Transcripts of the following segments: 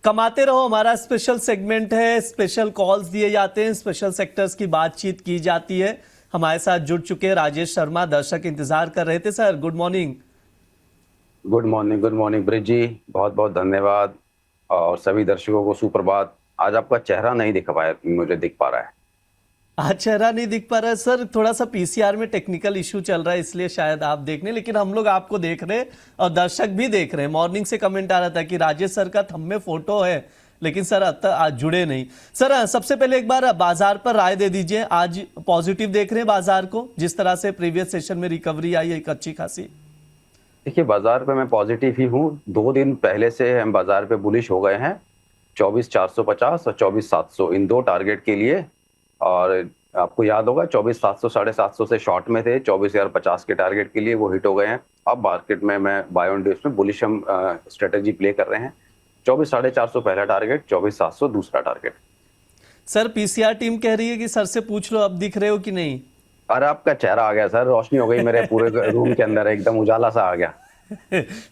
कमाते रहो हमारा स्पेशल सेगमेंट है, स्पेशल कॉल्स दिए जाते हैं, स्पेशल सेक्टर्स की बातचीत की जाती है। हमारे साथ जुड़ चुके हैं राजेश शर्मा, दर्शक इंतजार कर रहे थे। Sir good morning. Good morning Brij ji. बहुत बहुत धन्यवाद। और सभी दर्शकों को सुप्रभात। आज आपका चेहरा नहीं दिख पाया, मुझे दिख पा रहा है। आज चेहरा नहीं दिख पा रहा है सर, थोड़ा सा पीसीआर में टेक्निकल इशू चल रहा है, इसलिए शायद आप देखने, लेकिन हम लोग आपको देख रहे हैं और दर्शक भी देख रहे हैं। मॉर्निंग से कमेंट आ रहा था कि राजेश सर का थंब में फोटो है, लेकिन सर अब तक आज जुड़े नहीं। सर सबसे पहले एक बार बाजार पर राय दे दीजिए। आज पॉजिटिव देख रहे हैं बाजार को, जिस तरह से प्रीवियस सेशन में रिकवरी आई है एक अच्छी खासी। देखिए, बाजार पे मैं पॉजिटिव ही हूँ। 2 दिन पहले से हम बाजार पे बुलिश हो गए हैं। 24,450 और 24,700 इन दो टारगेट के लिए। और आपको याद होगा 24,700 750 से शॉर्ट में थे, 24,050 के टारगेट के लिए वो हिट हो गए हैं। अब मार्केट में मैं बाय ऑन डिप्स में बुलिश हम स्ट्रेटेजी प्ले कर रहे हैं। 24,450 पहला टारगेट, 24,700 दूसरा टारगेट। सर पीसीआर टीम कह रही है कि सर से पूछ लो अब दिख रहे हो कि नहीं। अरे आपका चेहरा आ गया सर, रोशनी हो गई मेरे पूरे रूम के अंदर, एकदम उजाला सा आ गया।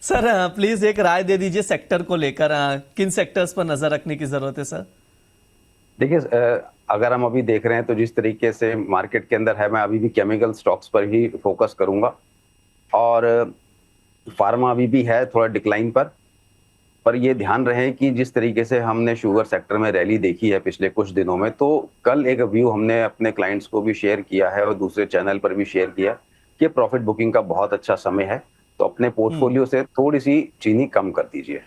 सर प्लीज एक राय दे दीजिए सेक्टर को लेकर, किन सेक्टर्स पर नजर रखने की जरूरत है सर। देखिए, अगर हम अभी देख रहे हैं तो जिस तरीके से मार्केट के अंदर है, मैं अभी भी केमिकल स्टॉक्स पर ही फोकस करूंगा। और फार्मा अभी भी है थोड़ा डिक्लाइन पर ये ध्यान रहे कि जिस तरीके से हमने शुगर सेक्टर में रैली देखी है पिछले कुछ दिनों में, तो कल एक व्यू हमने अपने क्लाइंट्स को भी शेयर किया है और दूसरे चैनल पर भी शेयर किया कि प्रॉफिट बुकिंग का बहुत अच्छा समय है। तो अपने पोर्टफोलियो से थोड़ी सी चीनी कम कर दीजिए।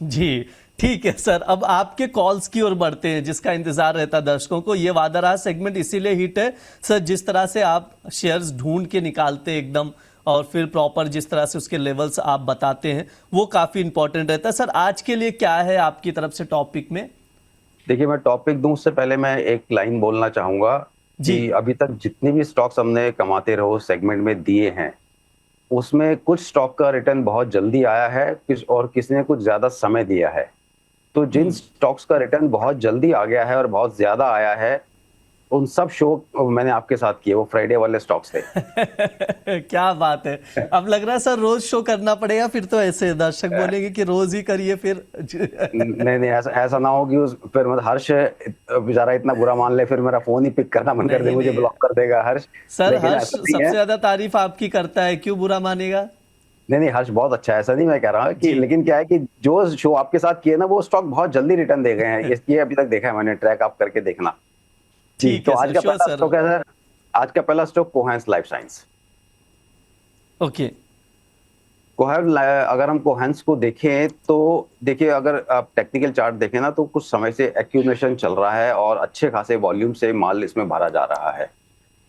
जी ठीक है सर, अब आपके कॉल्स की ओर बढ़ते हैं, जिसका इंतजार रहता है दर्शकों को। ये वादाराज सेगमेंट इसीलिए हिट है सर, जिस तरह से आप शेयर्स ढूंढ के निकालते हैं एकदम, और फिर प्रॉपर जिस तरह से उसके लेवल्स आप बताते हैं, वो काफी इंपॉर्टेंट रहता है। सर आज के लिए क्या है आपकी तरफ से टॉपिक में? देखिए, मैं टॉपिक दूं उससे पहले मैं एक लाइन बोलना चाहूंगा जी कि अभी तक जितने भी स्टॉक्स हमने कमाते रहो सेगमेंट में दिए हैं, उसमें कुछ स्टॉक का रिटर्न बहुत जल्दी आया है, और किसी ने कुछ ज्यादा समय दिया है। तो जिन स्टॉक्स का रिटर्न बहुत जल्दी आ गया है और बहुत ज्यादा आया है, उन सब शो मैंने आपके साथ किए, वो फ्राइडे वाले स्टॉक्स थे। क्या बात है, अब लग रहा है सर रोज शो करना पड़ेगा फिर तो, ऐसे दर्शक बोलेंगे कि रोज ही करिए फिर। नहीं, ऐसा ना हो कि उस फिर मतलब हर्ष बेचारा इतना बुरा मान ले, फिर मेरा फोन ही पिक करना बंद कर दे, मुझे ब्लॉक कर देगा हर्ष। सर लेकिन हर्ष ऐसा नहीं सबसे है। ज्यादा तारीफ आपकी करता है, क्यों बुरा मानेगा। नहीं, हर्ष बहुत अच्छा है, ऐसा नहीं मैं कह रहा कि, जी लेकिन क्या है कि जो शो आपके साथ किए ना, वो स्टॉक बहुत जल्दी रिटर्न दे गए हैं। ये अभी तक देखा है मैंने, ट्रैक आप करके देखना। जी, ठीक तो है आज सर, का श्योर पहला सर। स्टॉक है सर। आज का पहला स्टॉक कोहेंस लाइफ साइंस। ओके अगर हम कोहेंस को देखें तो देखिए, अगर आप टेक्निकल चार्ट देखें ना, तो कुछ समय से एक्यूमुलेशन चल रहा है और अच्छे खासे वॉल्यूम से माल इसमें भरा जा रहा है।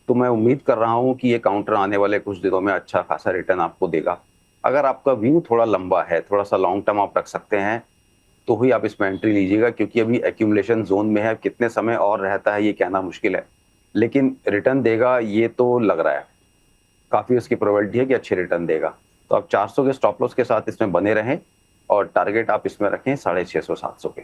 तो मैं उम्मीद कर रहा हूं कि ये काउंटर आने वाले कुछ दिनों में अच्छा खासा रिटर्न आपको देगा। अगर आपका व्यू थोड़ा लंबा है, थोड़ा सा लॉन्ग टर्म आप रख सकते हैं, तो ही आप इसमें एंट्री लीजिएगा, क्योंकि अभी एक्यूमुलेशन जोन में है। कितने समय और रहता है ये कहना मुश्किल है, लेकिन रिटर्न देगा ये तो लग रहा है। काफी उसकी प्रोबेबिलिटी है कि अच्छे रिटर्न देगा। तो आप 400 के स्टॉप लॉस के साथ इसमें बने रहें और टारगेट आप इसमें रखें 650 700 के।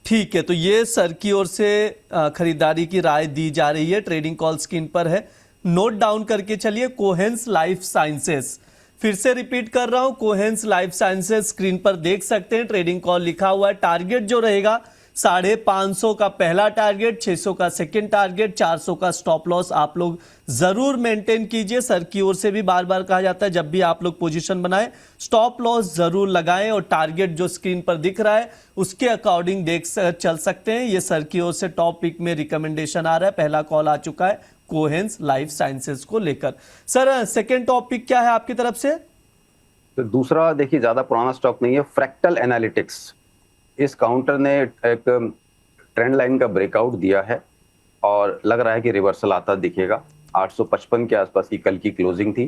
ठीक है, तो ये सर की ओर से खरीदारी की राय दी जा रही है, ट्रेडिंग कॉल स्क्रीन पर है, नोट डाउन करके चलिए। कोहेंस लाइफ साइंसेस, फिर से रिपीट कर रहा हूं, कोहेंस लाइफ साइंसेस स्क्रीन पर देख सकते हैं, ट्रेडिंग कॉल लिखा हुआ है। टारगेट जो रहेगा 550 का पहला टारगेट, 600 का सेकंड टारगेट, 400 का स्टॉप लॉस आप लोग जरूर मेंटेन कीजिए। सर की ओर से भी बार बार कहा जाता है, जब भी आप लोग पोजीशन बनाएं स्टॉप लॉस जरूर लगाएं, और टारगेट जो स्क्रीन पर दिख रहा है उसके अकॉर्डिंग चल सकते हैं। ये सर की ओर से टॉप पिक में रिकमेंडेशन आ रहा है। पहला कॉल आ चुका है कोहेंस लाइफ साइंसेस को लेकर। सर सेकेंड टॉपिक क्या है आपकी तरफ से? तो दूसरा देखिए, ज्यादा पुराना स्टॉक नहीं है, फ्रैक्टल एनालिटिक्स। इस काउंटर ने एक ट्रेंड लाइन का ब्रेकआउट दिया है और लग रहा है कि रिवर्सल आता दिखेगा। 855 के आसपास की कल की क्लोजिंग थी,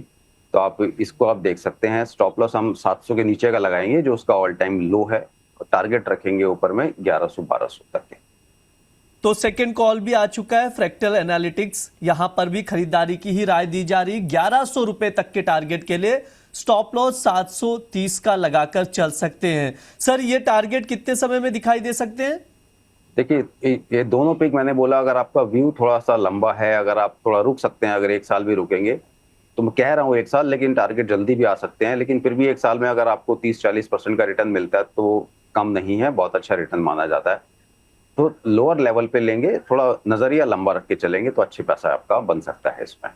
तो आप इसको आप देख सकते हैं। स्टॉप लॉस हम 700 के नीचे का लगाएंगे, जो उसका ऑल टाइम लो है, और टारगेट रखेंगे ऊपर में 1100 1200 तक के। तो सेकंड कॉल भी आ चुका है फ्रैक्टल एनालिटिक्स, यहां पर भी खरीदारी की ही राय दी जा रही है। 1100 रुपए तक के टारगेट के लिए स्टॉप लॉस 730 का लगाकर चल सकते हैं। सर ये टारगेट कितने समय में दिखाई दे सकते हैं? देखिए, ये दोनों पिक मैंने बोला, अगर आपका व्यू थोड़ा सा लंबा है, अगर आप थोड़ा रुक सकते हैं, अगर 1 साल भी रुकेंगे, तो मैं कह रहा हूँ 1 साल, लेकिन टारगेट जल्दी भी आ सकते हैं। लेकिन फिर भी 1 साल में अगर आपको 30-40% का रिटर्न मिलता है, तो कम नहीं है, बहुत अच्छा रिटर्न माना जाता है। तो लोअर लेवल पे लेंगे, थोड़ा नजरिया लंबा रख के चलेंगे तो अच्छी पैसा आपका बन सकता है इसमें।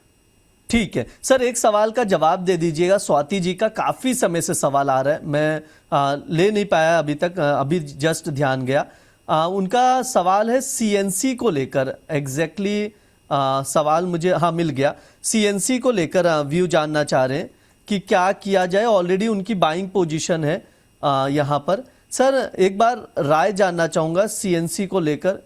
ठीक है सर, एक सवाल का जवाब दे दीजिएगा। स्वाति जी का काफी समय से सवाल आ रहा है, मैं ले नहीं पाया अभी तक, अभी जस्ट ध्यान गया। उनका सवाल है सीएनसी को लेकर, एग्जैक्टली सवाल मुझे हाँ मिल गया। सीएनसी को लेकर व्यू जानना चाह रहे हैं कि क्या किया जाए। ऑलरेडी उनकी बाइंग पोजीशन है यहाँ पर। सर एक बार राय जानना चाहूंगा सीएनसी को लेकर।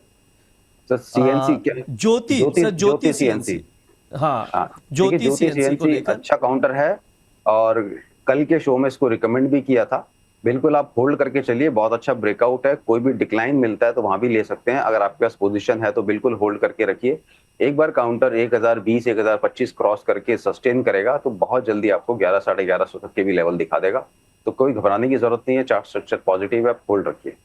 सर सीएनसी क्या? ज्योति सीएनसी। हाँ, ज्योति सीएनसी को लेकर अच्छा काउंटर है और कल के शो में इसको रिकमेंड भी किया था। बिल्कुल आप होल्ड करके चलिए, बहुत अच्छा ब्रेकआउट है। कोई भी डिक्लाइन मिलता है तो वहां भी ले सकते हैं। अगर आपके पास पोजीशन है तो बिल्कुल होल्ड करके रखिए। एक बार काउंटर 1020 1025 क्रॉस करके सस्टेन करेगा तो बहुत जल्दी आपको 11 साढ़े 1100 तक के भी लेवल दिखा देगा। तो कोई घबराने की जरूरत नहीं है, चार्ट स्ट्रक्चर पॉजिटिव है, आप होल्ड रखिए।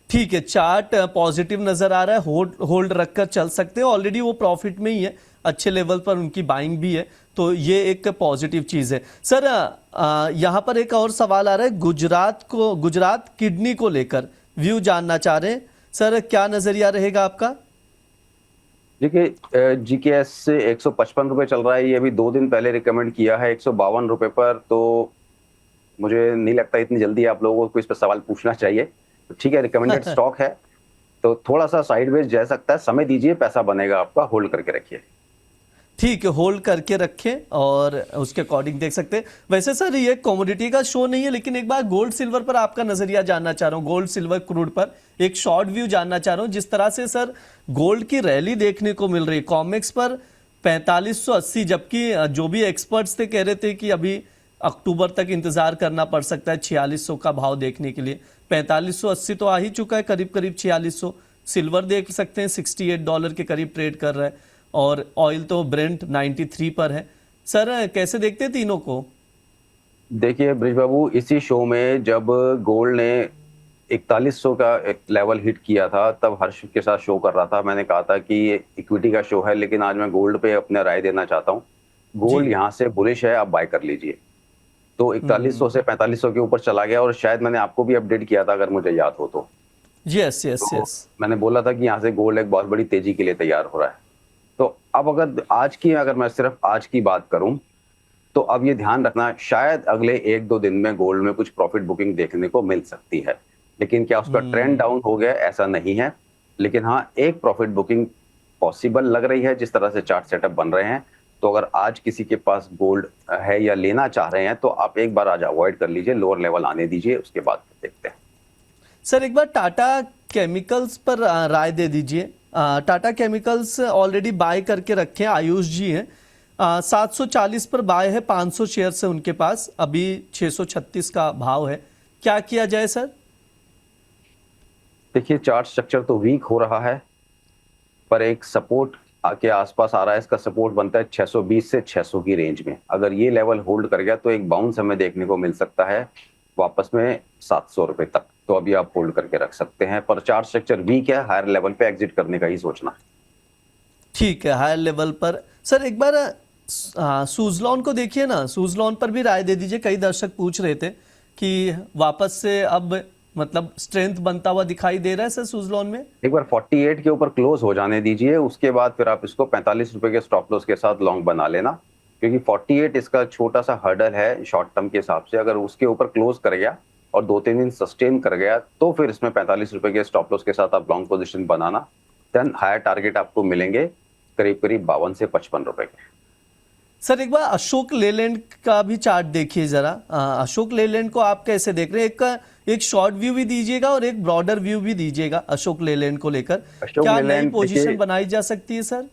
ठीक है, चार्ट पॉजिटिव नजर आ रहा है, होल्ड रखकर चल सकते हैं। ऑलरेडी वो प्रॉफिट में ही है, अच्छे लेवल पर उनकी बाइंग भी है, तो ये एक पॉजिटिव चीज है। सर यहाँ पर एक और सवाल आ रहा है गुजरात किडनी को लेकर व्यू जानना चाह रहे हैं। सर क्या नजरिया रहेगा आपका? देखिए जीकेएस से 155 रुपए चल रहा है, ये अभी 2 दिन पहले रिकमेंड किया है 152 रुपए पर। तो मुझे नहीं लगता इतनी जल्दी आप लोगों को इस पर सवाल पूछना चाहिए। तो ठीक है, रिकमेंडेड स्टॉक है तो थोड़ा सा साइडवेज जा सकता है, समय दीजिए, पैसा बनेगा आपका, होल्ड करके रखिए। ठीक है, होल्ड करके रखें और उसके अकॉर्डिंग देख सकते हैं। वैसे सर ये कमोडिटी का शो नहीं है, लेकिन एक बार गोल्ड सिल्वर पर आपका नजरिया जानना चाह रहा हूँ। गोल्ड सिल्वर क्रूड पर एक शॉर्ट व्यू जानना चाह रहा हूँ। जिस तरह से सर गोल्ड की रैली देखने को मिल रही है, कॉमेक्स पर 4580, जबकि जो भी एक्सपर्ट्स थे कह रहे थे कि अभी अक्टूबर तक इंतजार करना पड़ सकता है 4600 का भाव देखने के लिए। 4580 तो आ ही चुका है, करीब करीब 4600। सिल्वर देख सकते हैं $68 के करीब ट्रेड कर रहा है, और ऑयल तो ब्रेंट 93 पर है। सर कैसे देखते हैं तीनों को? देखिए ब्रिज बाबू, इसी शो में जब गोल्ड ने 4100 का एक लेवल हिट किया था तब हर्ष के साथ शो कर रहा था। मैंने कहा था कि ये इक्विटी का शो है, लेकिन आज मैं गोल्ड पे अपने राय देना चाहता हूँ। गोल्ड यहाँ से बुलिश है, आप बाय कर लीजिए। तो 4100 से 4500 के ऊपर चला गया, और शायद मैंने आपको भी अपडेट किया था अगर मुझे याद हो तो। यस यस यस, मैंने बोला था कि यहाँ से गोल्ड एक बहुत बड़ी तेजी के लिए तैयार हो रहा है। तो अब अगर मैं सिर्फ आज की बात करूं तो अब ये ध्यान रखना, शायद अगले 1-2 दिन में गोल्ड में कुछ प्रॉफिट बुकिंग देखने को मिल सकती है। लेकिन क्या उसका ट्रेंड डाउन हो गया, ऐसा नहीं है। लेकिन हाँ, एक प्रॉफिट बुकिंग पॉसिबल लग रही है जिस तरह से चार्ट सेटअप बन रहे हैं। तो अगर आज किसी के पास गोल्ड है या लेना चाह रहे हैं तो आप एक बार आज अवॉइड कर लीजिए, लोअर लेवल आने दीजिए, उसके बाद देखते हैं। सर एक बार टाटा केमिकल्स पर राय दे दीजिए। टाटा केमिकल्स ऑलरेडी बाय करके रखे हैं, आयुष जी हैं। 740 पर बाय है, 500 शेयर से उनके पास, अभी 636 का भाव है। क्या किया जाए सर? देखिए चार्ट स्ट्रक्चर तो वीक हो रहा है, पर एक सपोर्ट के आसपास आ रहा है। इसका सपोर्ट बनता है 620 से 600 की रेंज में। अगर ये लेवल होल्ड कर गया तो एक बाउंस हमें देखने को मिल सकता है वापस में 700 रुपए तक। तो अभी आप होल्ड करके रख सकते हैं, पर चार्ट स्ट्रक्चर वीक है, हायर लेवल पे एग्जिट करने का ही सोचना। ठीक है, हायर लेवल पर। सर एक बार सुजलॉन को देखिए ना, सुजलॉन पर भी राय दे दीजिए। कई दर्शक पूछ रहे थे कि वापस से अब मतलब स्ट्रेंथ बनता हुआ दिखाई दे रहा है सर सुजलॉन में। एक बार 48 के ऊपर क्लोज हो जाने दीजिए, उसके बाद फिर आप इसको 45 रुपए के स्टॉप लॉस के साथ लॉन्ग बना लेना, क्योंकि 48 इसका छोटा सा हर्डल है शॉर्ट टर्म के हिसाब से। अगर उसके ऊपर क्लोज कर गया और 2-3 दिन सस्टेन कर गया तो फिर इसमें 45 रुपए के स्टॉप लॉस के साथ आप लॉन्ग पोजीशन बनाना। देन हायर टारगेट आपको मिलेंगे करीब करीब 52 से 55 रुपए के। सर एक बार अशोक लेलैंड का भी चार्ट देखिए जरा। अशोक लेलैंड को आप कैसे देख रहे हैं? एक शॉर्ट व्यू भी दीजिएगा और एक ब्रॉडर व्यू भी दीजिएगा अशोक लेलैंड को लेकर। क्या नई पोजीशन बनाई जा सकती है सर?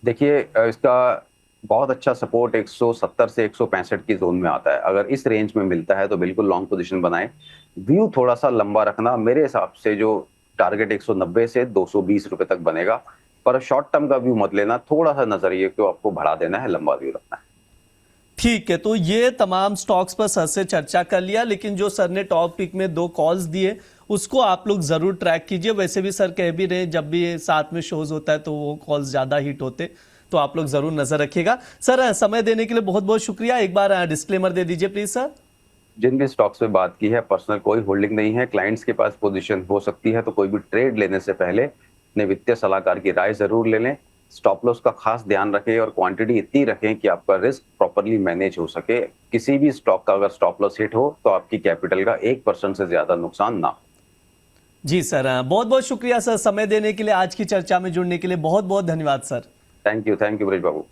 देखिए इसका बहुत अच्छा सपोर्ट 170 से 165 की जोन में आता है। अगर इस रेंज में मिलता है तो बिल्कुल लॉन्ग पोजीशन बनाएं। व्यू थोड़ा सा लंबा रखना, मेरे हिसाब से जो टारगेट 190 से 220 रुपए तक बनेगा, पर शॉर्ट टर्म का व्यू मत लेना, थोड़ा सा नजरिए को आपको बढ़ा देना है, लंबा व्यू रखना है। ठीक है, तो ये तमाम स्टॉक्स पर सर से चर्चा कर लिया, लेकिन जो सर ने टॉप पिक में 2 कॉल्स दिए उसको आप लोग जरूर ट्रैक कीजिए। वैसे भी सर कह भी रहे जब भी साथ में शोज होता है तो वो कॉल्स ज्यादा हिट होते, तो आप लोग जरूर नजर रखिएगा। सर समय देने के लिए बहुत बहुत शुक्रिया। एक बार डिस्क्लेमर दे दीजिए प्लीज सर। जिन भी स्टॉक्स पे बात की है, पर्सनल कोई होल्डिंग नहीं है। क्लाइंट्स के पास पोजीशन हो सकती है, तो कोई भी ट्रेड लेने से पहले अपने वित्तीय सलाहकार की राय जरूर ले लें। स्टॉप लॉस का खास ध्यान रखें और क्वांटिटी इतनी रखें कि आपका रिस्क प्रॉपरली मैनेज हो सके। किसी भी स्टॉक का अगर स्टॉप लॉस हिट हो तो आपकी कैपिटल का 1% से ज्यादा नुकसान ना हो। जी सर, बहुत बहुत शुक्रिया सर, समय देने के लिए, आज की चर्चा में जुड़ने के लिए बहुत बहुत धन्यवाद sir. Thank you bridge Babu.